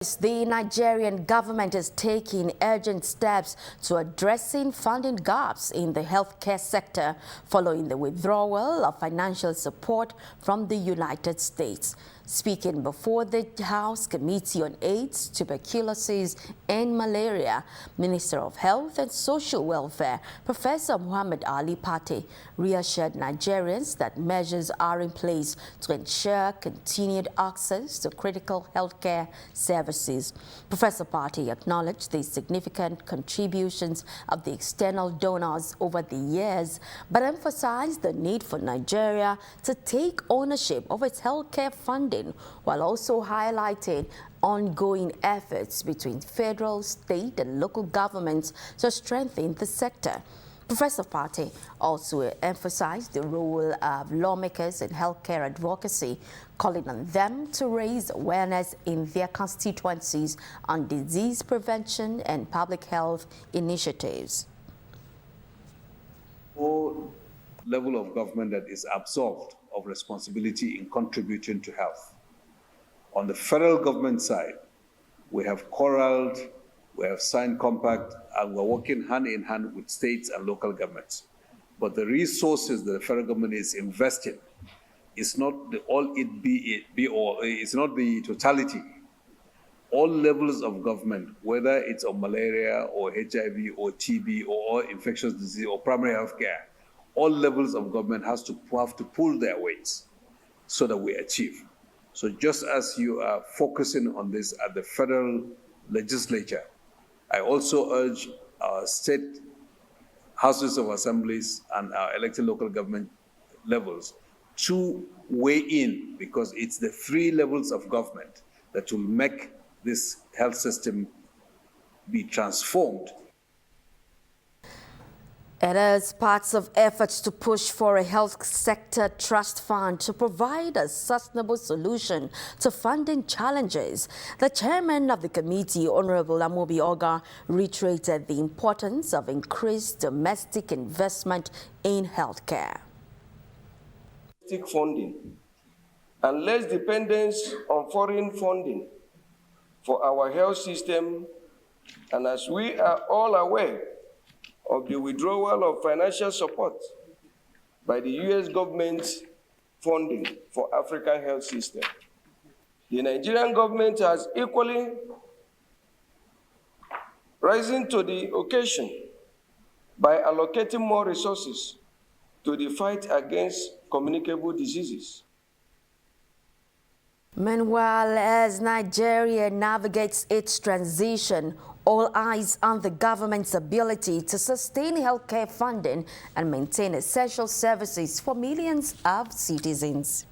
The Nigerian government is taking urgent steps to addressing funding gaps in the healthcare sector following the withdrawal of financial support from the United States. Speaking before the House Committee on AIDS, Tuberculosis and Malaria, Minister of Health and Social Welfare, Professor Muhammad Ali Pate, reassured Nigerians that measures are in place to ensure continued access to critical healthcare services. Professor Pate acknowledged the significant contributions of the external donors over the years, but emphasized the need for Nigeria to take ownership of its healthcare funding, while also highlighting ongoing efforts between federal, state and local governments to strengthen the sector. Professor Pate also emphasized the role of lawmakers in healthcare advocacy, calling on them to raise awareness in their constituencies on disease prevention and public health initiatives. No level of government that is absolved of responsibility in contributing to health. On the federal government side, we have corralled, we have signed compact, and we're working hand in hand with states and local governments. But the resources that the federal government is investing is not the all it be all. It's not the totality. All levels of government, whether it's on malaria or HIV or TB or infectious disease or primary health care, all levels of government have to pull their weights so that we achieve. So just as you are focusing on this at the federal legislature, I also urge our state houses of assemblies and our elected local government levels to weigh in, because it's the three levels of government that will make this health system be transformed. It is part of efforts to push for a health sector trust fund to provide a sustainable solution to funding challenges. The chairman of the committee, Honorable Amobi Oga, reiterated the importance of increased domestic investment in healthcare. Funding and less dependence on foreign funding for our health system, and as we are all aware of the withdrawal of financial support by the U.S. government's funding for African health system, the Nigerian government has equally risen to the occasion by allocating more resources to the fight against communicable diseases. Meanwhile, as Nigeria navigates its transition, all eyes on the government's ability to sustain healthcare funding and maintain essential services for millions of citizens.